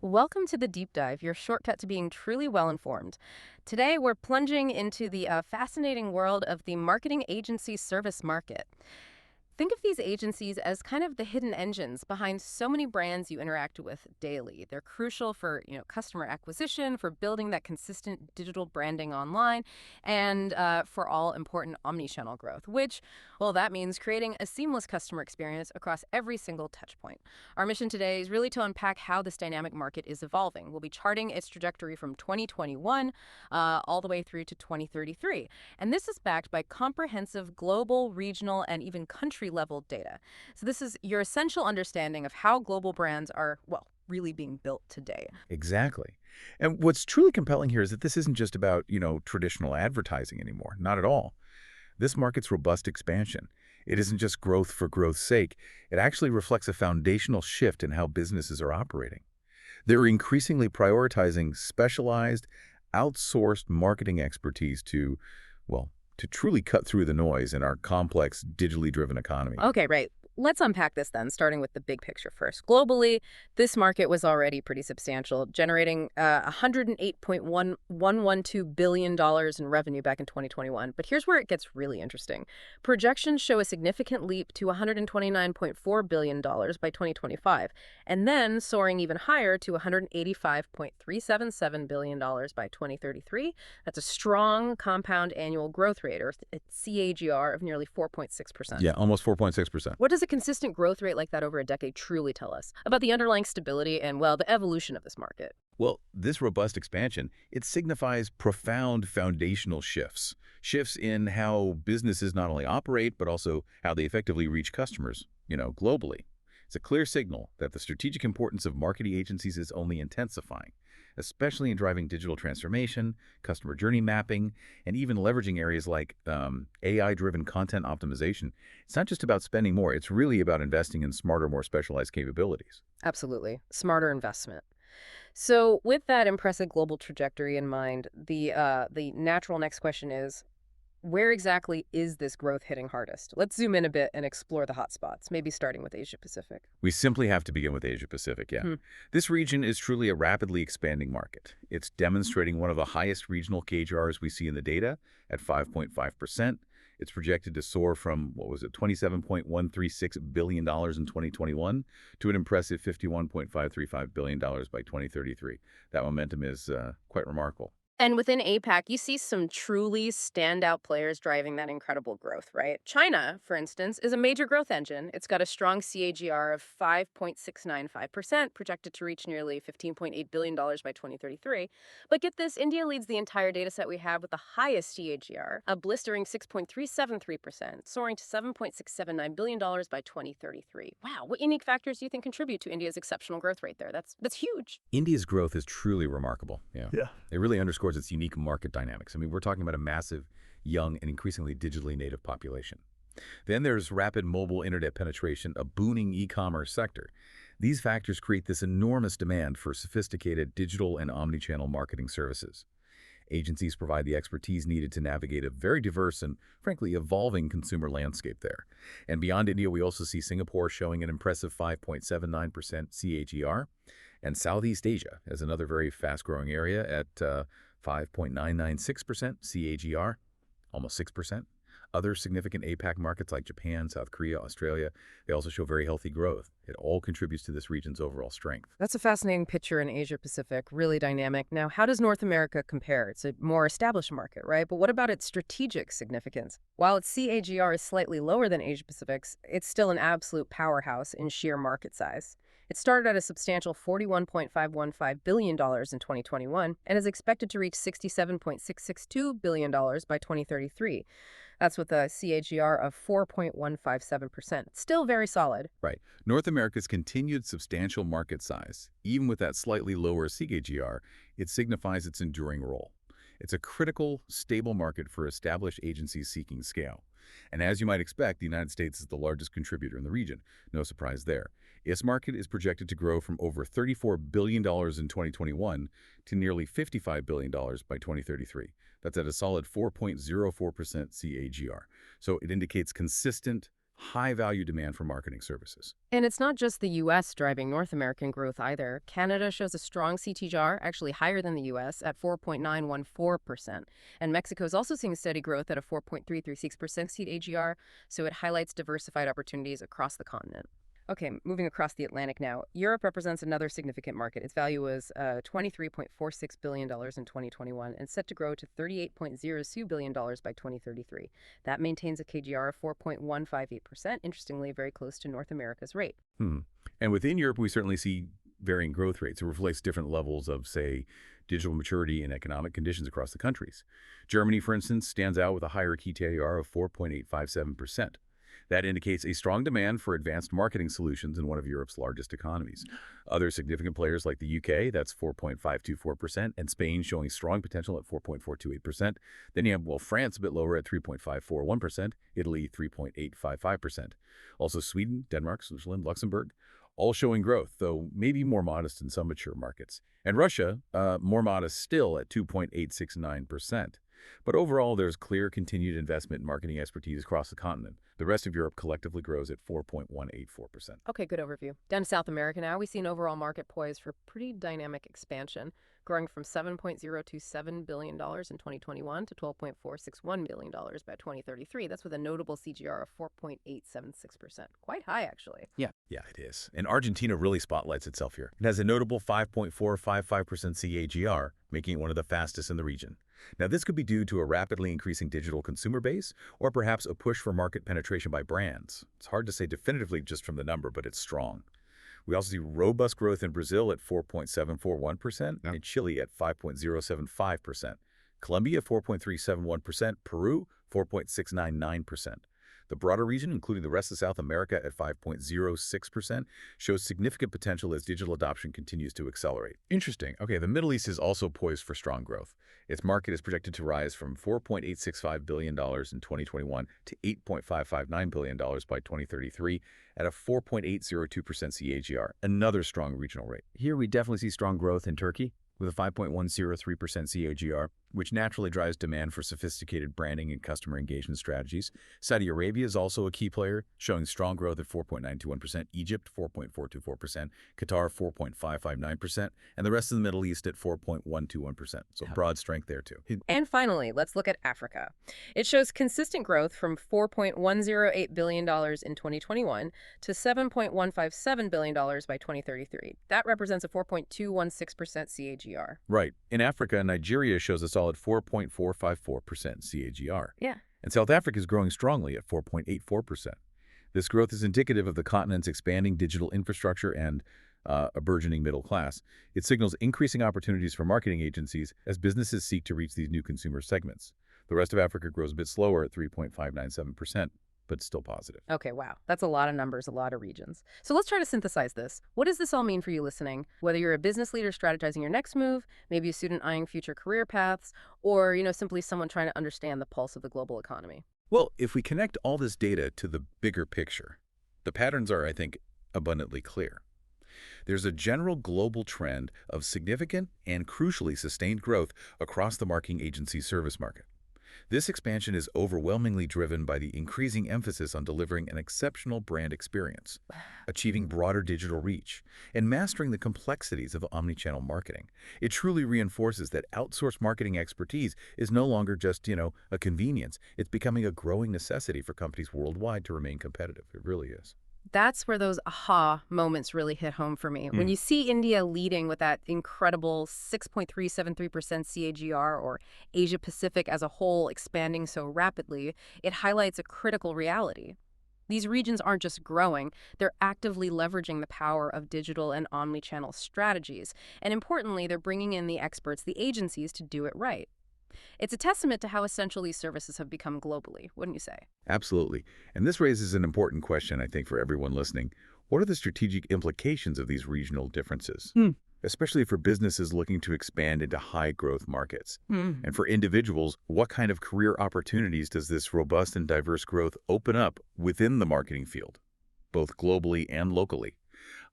Welcome to the Deep Dive, your shortcut to being truly well informed. Today, we're plunging into the fascinating world of the marketing agency service market. Think of these agencies as kind of the hidden engines behind so many brands you interact with daily. They're crucial for, customer acquisition, for building that consistent digital branding online, and for all important omni-channel growth, which, well, that means creating a seamless customer experience across every single touch point. Our mission today is really to unpack how this dynamic market is evolving. We'll be charting its trajectory from 2021 all the way through to 2033. And this is backed by comprehensive global, regional, and even country level data. So, this is your essential understanding of how global brands are, well, really being built today. Exactly. And what's truly compelling here is that this isn't just about, traditional advertising anymore. Not at all. This market's robust expansion. It isn't just growth for growth's sake. It actually reflects a foundational shift in how businesses are operating. They're increasingly prioritizing specialized, outsourced marketing expertise to truly cut through the noise in our complex, digitally driven economy. Okay, right. Let's unpack this then, starting with the big picture first. Globally, this market was already pretty substantial, generating $108.112 billion dollars in revenue back in 2021. But here's where it gets really interesting. Projections show a significant leap to $129.4 billion dollars by 2025, and then soaring even higher to $185.377 billion dollars by 2033. That's a strong compound annual growth rate, or a CAGR, of nearly 4.6%. Yeah, almost 4.6%. What does a consistent growth rate like that over a decade truly tell us about the underlying stability and, well, the evolution of this market? Well, this robust expansion, it signifies profound foundational shifts. Shifts in how businesses not only operate, but also how they effectively reach customers, globally. It's a clear signal that the strategic importance of marketing agencies is only intensifying, especially in driving digital transformation, customer journey mapping, and even leveraging areas like AI-driven content optimization. It's not just about spending more, it's really about investing in smarter, more specialized capabilities. Absolutely. Smarter investment. So, with that impressive global trajectory in mind, the natural next question is, where exactly is this growth hitting hardest? Let's zoom in a bit and explore the hotspots, maybe starting with Asia Pacific. We simply have to begin with Asia Pacific, yeah. Hmm. This region is truly a rapidly expanding market. It's demonstrating one of the highest regional KGRs we see in the data at 5.5%. It's projected to soar from, what was it, $27.136 billion dollars in 2021 to an impressive $51.535 billion dollars by 2033. That momentum is quite remarkable. And within APAC, you see some truly standout players driving that incredible growth, right? China, for instance, is a major growth engine. It's got a strong CAGR of 5.695%, projected to reach nearly $15.8 billion dollars by 2033. But get this, India leads the entire data set we have with the highest CAGR, a blistering 6.373%, soaring to $7.679 billion dollars by 2033. Wow, what unique factors do you think contribute to India's exceptional growth rate there? That's huge. India's growth is truly remarkable. Yeah. Yeah. It really underscores its unique market dynamics. I mean, we're talking about a massive, young, and increasingly digitally native population. Then there's rapid mobile internet penetration, a booming e-commerce sector. These factors create this enormous demand for sophisticated digital and omni-channel marketing services. Agencies provide the expertise needed to navigate a very diverse and, frankly, evolving consumer landscape there. And beyond India, we also see Singapore showing an impressive 5.79% CAGR, and Southeast Asia as another very fast-growing area at 5.996% CAGR, almost 6%. Other significant APAC markets like Japan, South Korea, Australia, they also show very healthy growth. It all contributes to this region's overall strength. That's a fascinating picture in Asia Pacific, really dynamic. Now, how does North America compare? It's a more established market, right? But what about its strategic significance? While its CAGR is slightly lower than Asia Pacific's, it's still an absolute powerhouse in sheer market size. It started at a substantial $41.515 billion dollars in 2021 and is expected to reach $67.662 billion dollars by 2033. That's with a CAGR of 4.157%. Still very solid. Right. North America's continued substantial market size, even with that slightly lower CAGR, it signifies its enduring role. It's a critical, stable market for established agencies seeking scale. And as you might expect, the United States is the largest contributor in the region. No surprise there. Its market is projected to grow from over $34 billion dollars in 2021 to nearly $55 billion dollars by 2033. That's at a solid 4.04% CAGR. So it indicates consistent, high-value demand for marketing services. And it's not just the U.S. driving North American growth either. Canada shows a strong CTR, actually higher than the U.S. at 4.914%. And Mexico is also seeing steady growth at a 4.336% CAGR, so it highlights diversified opportunities across the continent. Okay, moving across the Atlantic now. Europe represents another significant market. Its value was $23.46 billion in 2021 and set to grow to $38.02 billion by 2033. That maintains a KGR of 4.158%, interestingly very close to North America's rate. And within Europe, we certainly see varying growth rates. It reflects different levels of, say, digital maturity and economic conditions across the countries. Germany, for instance, stands out with a higher KTAR of 4.857%. That indicates a strong demand for advanced marketing solutions in one of Europe's largest economies. Other significant players like the UK, that's 4.524%, and Spain showing strong potential at 4.428%. Then you have, well, France a bit lower at 3.541%, Italy 3.855%. Also Sweden, Denmark, Switzerland, Luxembourg, all showing growth, though maybe more modest in some mature markets. And Russia, more modest still at 2.869%. But overall, there's clear continued investment in marketing expertise across the continent. The rest of Europe collectively grows at 4.184%. Okay, good overview. Down to South America now, we see an overall market poised for pretty dynamic expansion, growing from $7.027 billion in 2021 to $12.461 billion by 2033. That's with a notable CGR of 4.876%. Quite high, actually. Yeah, it is. And Argentina really spotlights itself here. It has a notable 5.455% CAGR, making it one of the fastest in the region. Now, this could be due to a rapidly increasing digital consumer base or perhaps a push for market penetration by brands. It's hard to say definitively just from the number, but it's strong. We also see robust growth in Brazil at 4.741% and Chile at 5.075%. Colombia 4.371%, Peru 4.699%. The broader region, including the rest of South America at 5.06%, shows significant potential as digital adoption continues to accelerate. Interesting. Okay, the Middle East is also poised for strong growth. Its market is projected to rise from $4.865 billion in 2021 to $8.559 billion by 2033 at a 4.802% CAGR, another strong regional rate. Here we definitely see strong growth in Turkey, with a 5.103% CAGR, which naturally drives demand for sophisticated branding and customer engagement strategies. Saudi Arabia is also a key player, showing strong growth at 4.921%, Egypt 4.424%, Qatar 4.559%, and the rest of the Middle East at 4.121%. So broad strength there too. And finally, let's look at Africa. It shows consistent growth from $4.108 billion in 2021 to $7.157 billion by 2033. That represents a 4.216% CAGR. Right. In Africa, Nigeria shows a solid 4.454% CAGR. Yeah. And South Africa is growing strongly at 4.84%. This growth is indicative of the continent's expanding digital infrastructure and a burgeoning middle class. It signals increasing opportunities for marketing agencies as businesses seek to reach these new consumer segments. The rest of Africa grows a bit slower at 3.597%, but still positive. Okay, wow. That's a lot of numbers, a lot of regions. So let's try to synthesize this. What does this all mean for you listening? Whether you're a business leader strategizing your next move, maybe a student eyeing future career paths, or, simply someone trying to understand the pulse of the global economy. Well, if we connect all this data to the bigger picture, the patterns are, I think, abundantly clear. There's a general global trend of significant and crucially sustained growth across the marketing agency service market. This expansion is overwhelmingly driven by the increasing emphasis on delivering an exceptional brand experience, achieving broader digital reach, and mastering the complexities of omnichannel marketing. It truly reinforces that outsourced marketing expertise is no longer just, a convenience. It's becoming a growing necessity for companies worldwide to remain competitive. It really is. That's where those aha moments really hit home for me. When you see India leading with that incredible 6.373% CAGR, or Asia Pacific as a whole expanding so rapidly, it highlights a critical reality. These regions aren't just growing, they're actively leveraging the power of digital and omnichannel strategies. And importantly, they're bringing in the experts, the agencies, to do it right. It's a testament to how essential these services have become globally, wouldn't you say? Absolutely. And this raises an important question, I think, for everyone listening. What are the strategic implications of these regional differences? Especially for businesses looking to expand into high-growth markets. And for individuals, what kind of career opportunities does this robust and diverse growth open up within the marketing field, both globally and locally?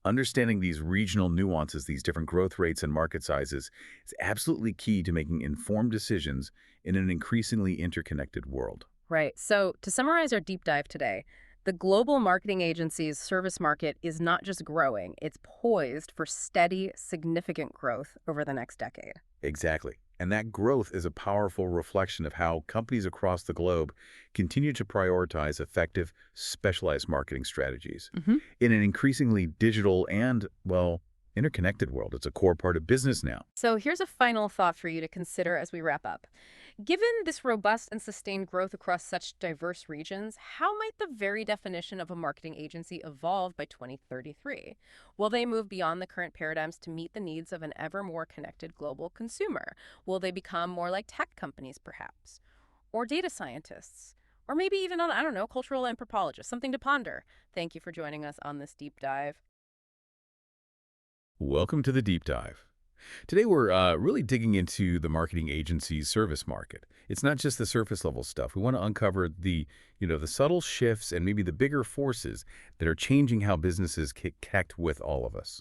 Understanding these regional nuances, these different growth rates and market sizes, is absolutely key to making informed decisions in an increasingly interconnected world. Right. So to summarize our deep dive today, The global marketing agency's service market is not just growing, it's poised for steady, significant growth over the next decade. Exactly. And that growth is a powerful reflection of how companies across the globe continue to prioritize effective, specialized marketing strategies. Mhm. In an increasingly digital and, well, interconnected world, it's a core part of business now. So here's a final thought for you to consider as we wrap up. Given this robust and sustained growth across such diverse regions, how might the very definition of a marketing agency evolve by 2033? Will they move beyond the current paradigms to meet the needs of an ever more connected global consumer? Will they become more like tech companies, perhaps? Or data scientists? Or maybe even, I don't know, cultural anthropologists? Something to ponder. Thank you for joining us on this deep dive. Welcome to the deep dive. Today we're really digging into the marketing agency's service market. It's not just the surface level stuff. We want to uncover the subtle shifts and maybe the bigger forces that are changing how businesses connect with all of us.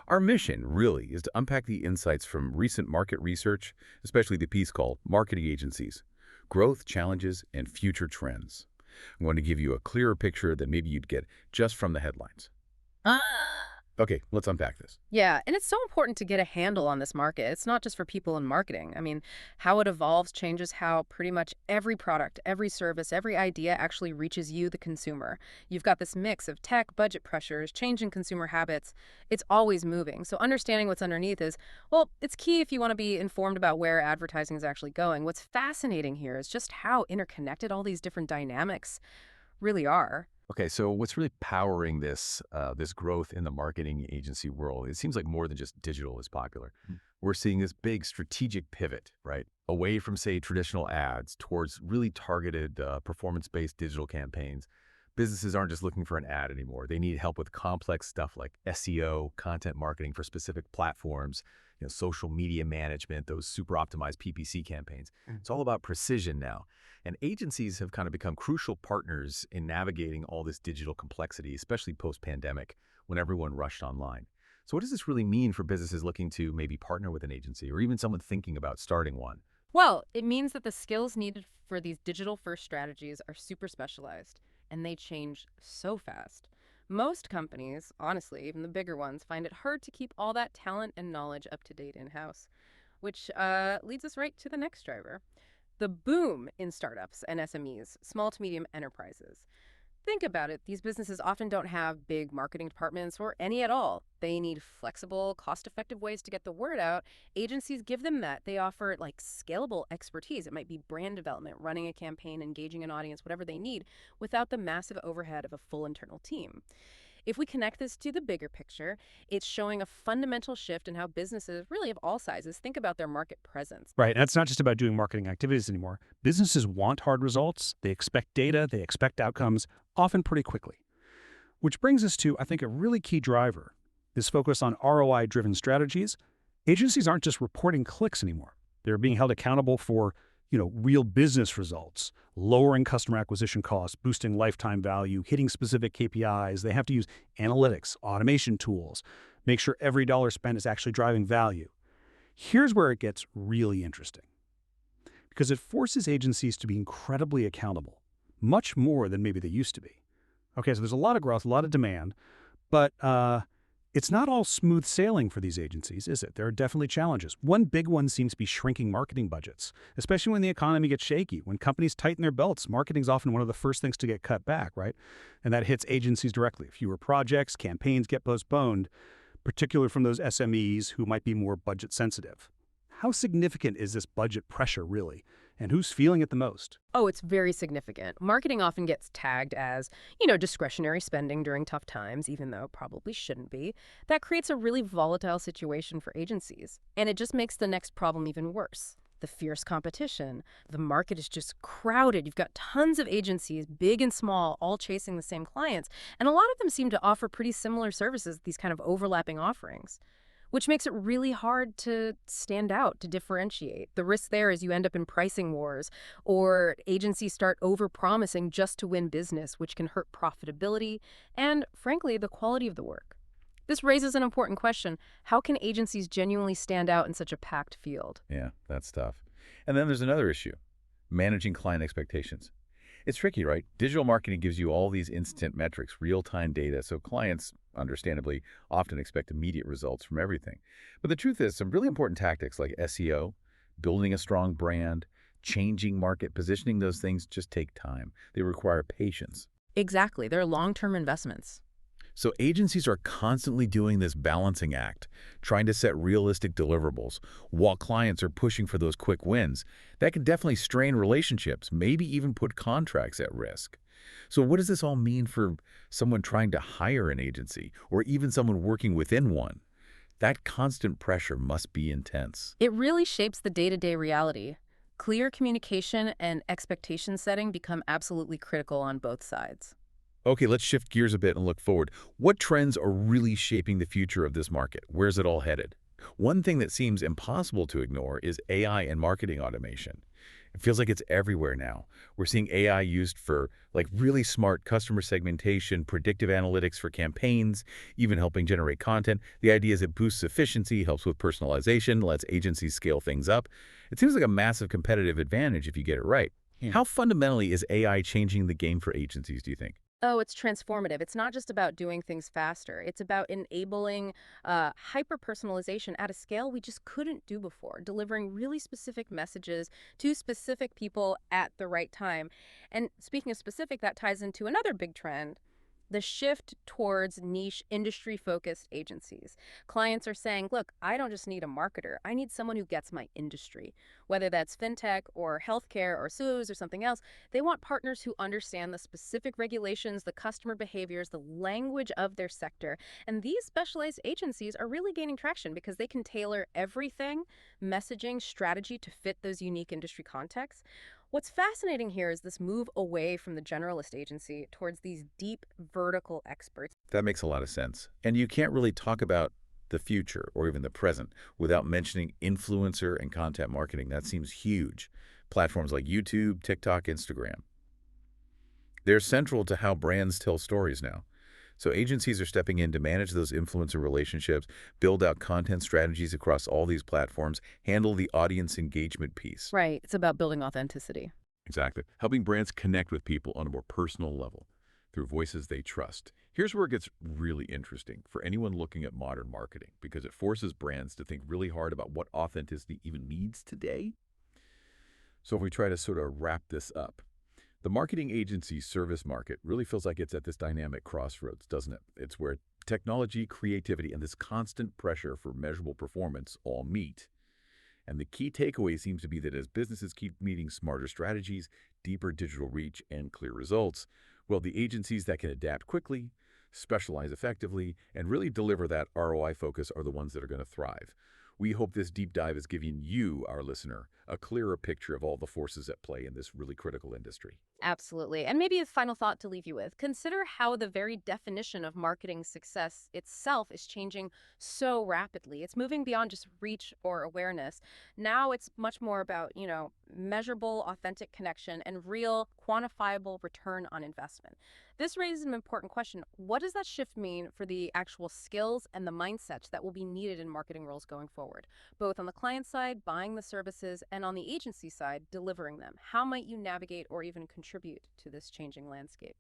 Our mission really is to unpack the insights from recent market research, especially the piece called Marketing Agencies, Growth, Challenges, and Future Trends. I'm going to give you a clearer picture than maybe you'd get just from the headlines. Okay, let's unpack this. Yeah, and it's so important to get a handle on this market. It's not just for people in marketing. I mean, how it evolves changes how pretty much every product, every service, every idea actually reaches you, the consumer. You've got this mix of tech, budget pressures, changing consumer habits. It's always moving. So understanding what's underneath is, well, it's key if you want to be informed about where advertising is actually going. What's fascinating here is just how interconnected all these different dynamics really are. Okay, so what's really powering this growth in the marketing agency world? It seems like more than just digital is popular. We're seeing this big strategic pivot, right, away from say traditional ads towards really targeted performance-based digital campaigns. Businesses aren't just looking for an ad anymore. They need help with complex stuff like SEO, content marketing for specific platforms, social media management, those super optimized PPC campaigns. It's all about precision now. And agencies have kind of become crucial partners in navigating all this digital complexity, especially post-pandemic when everyone rushed online. So what does this really mean for businesses looking to maybe partner with an agency or even someone thinking about starting one? Well, it means that the skills needed for these digital first strategies are super specialized, and they change so fast. Most companies, honestly, even the bigger ones, find it hard to keep all that talent and knowledge up to date in house, which leads us right to the next driver, the boom in startups and SMEs, small to medium enterprises. Think about it. These businesses often don't have big marketing departments or any at all. They need flexible, cost-effective ways to get the word out. Agencies give them that. They offer like scalable expertise. It might be brand development, running a campaign, engaging an audience, whatever they need, without the massive overhead of a full internal team. If we connect this to the bigger picture, it's showing a fundamental shift in how businesses, really of all sizes, think about their market presence. Right. And it's not just about doing marketing activities anymore. Businesses want hard results. They expect data. They expect outcomes, often pretty quickly. Which brings us to, I think, a really key driver, this focus on ROI-driven strategies. Agencies aren't just reporting clicks anymore. They're being held accountable for, real business results, lowering customer acquisition costs, boosting lifetime value, hitting specific KPIs. They have to use analytics, automation tools, make sure every dollar spent is actually driving value. Here's where it gets really interesting, because it forces agencies to be incredibly accountable, much more than maybe they used to be. Okay, so there's a lot of growth, a lot of demand, but it's not all smooth sailing for these agencies, is it? There are definitely challenges. One big one seems to be shrinking marketing budgets, especially when the economy gets shaky. When companies tighten their belts, marketing is often one of the first things to get cut back, right? And that hits agencies directly. Fewer projects, campaigns get postponed, particularly from those SMEs who might be more budget sensitive. How significant is this budget pressure really? And who's feeling it the most? Oh, it's very significant. Marketing often gets tagged as, discretionary spending during tough times, even though it probably shouldn't be. That creates a really volatile situation for agencies. And it just makes the next problem even worse. The fierce competition. The market is just crowded. You've got tons of agencies, big and small, all chasing the same clients. And a lot of them seem to offer pretty similar services, these kind of overlapping offerings, which makes it really hard to stand out, to differentiate. The risk there is you end up in pricing wars, or agencies start over-promising just to win business, which can hurt profitability and, frankly, the quality of the work. This raises an important question. How can agencies genuinely stand out in such a packed field? Yeah, that's tough. And then there's another issue, managing client expectations. It's tricky, right? Digital marketing gives you all these instant metrics, real-time data, so clients, understandably, often expect immediate results from everything. But the truth is, some really important tactics like SEO, building a strong brand, changing market positioning, those things just take time. They require patience. Exactly. They're long-term investments. So agencies are constantly doing this balancing act, trying to set realistic deliverables, while clients are pushing for those quick wins. That can definitely strain relationships, maybe even put contracts at risk. So what does this all mean for someone trying to hire an agency, or even someone working within one? That constant pressure must be intense. It really shapes the day-to-day reality. Clear communication and expectation setting become absolutely critical on both sides. Okay, let's shift gears a bit and look forward. What trends are really shaping the future of this market? Where's it all headed? One thing that seems impossible to ignore is AI and marketing automation. It feels like it's everywhere now. We're seeing AI used for like really smart customer segmentation, predictive analytics for campaigns, even helping generate content. The idea is it boosts efficiency, helps with personalization, lets agencies scale things up. It seems like a massive competitive advantage if you get it right. Yeah. How fundamentally is AI changing the game for agencies, do you think? Oh, it's transformative. It's not just about doing things faster. It's about enabling hyper-personalization at a scale we just couldn't do before, delivering really specific messages to specific people at the right time. And speaking of specific, that ties into another big trend, the shift towards niche industry-focused agencies. Clients are saying, look, I don't just need a marketer. I need someone who gets my industry. Whether that's fintech or healthcare or SUS or something else, they want partners who understand the specific regulations, the customer behaviors, the language of their sector. And these specialized agencies are really gaining traction because they can tailor everything, messaging, strategy to fit those unique industry contexts. What's fascinating here is this move away from the generalist agency towards these deep vertical experts. That makes a lot of sense. And you can't really talk about the future or even the present without mentioning influencer and content marketing. That seems huge. Platforms like YouTube, TikTok, Instagram. They're central to how brands tell stories now. So agencies are stepping in to manage those influencer relationships, build out content strategies across all these platforms, handle the audience engagement piece. Right. It's about building authenticity. Exactly. Helping brands connect with people on a more personal level through voices they trust. Here's where it gets really interesting for anyone looking at modern marketing, because it forces brands to think really hard about what authenticity even means today. So if we try to sort of wrap this up, the marketing agency service market really feels like it's at this dynamic crossroads, doesn't it? It's where technology, creativity, and this constant pressure for measurable performance all meet. And the key takeaway seems to be that as businesses keep meeting smarter strategies, deeper digital reach, and clear results, well, the agencies that can adapt quickly, specialize effectively, and really deliver that ROI focus are the ones that are going to thrive. We hope this deep dive is giving you, our listener, a clearer picture of all the forces at play in this really critical industry. Absolutely. And maybe a final thought to leave you with. Consider how the very definition of marketing success itself is changing so rapidly. It's moving beyond just reach or awareness. Now it's much more about, measurable, authentic connection and real, quantifiable return on investment. This raises an important question. What does that shift mean for the actual skills and the mindsets that will be needed in marketing roles going forward? Both on the client side, buying the services, and on the agency side, delivering them. How might you navigate or even contribute to this changing landscape?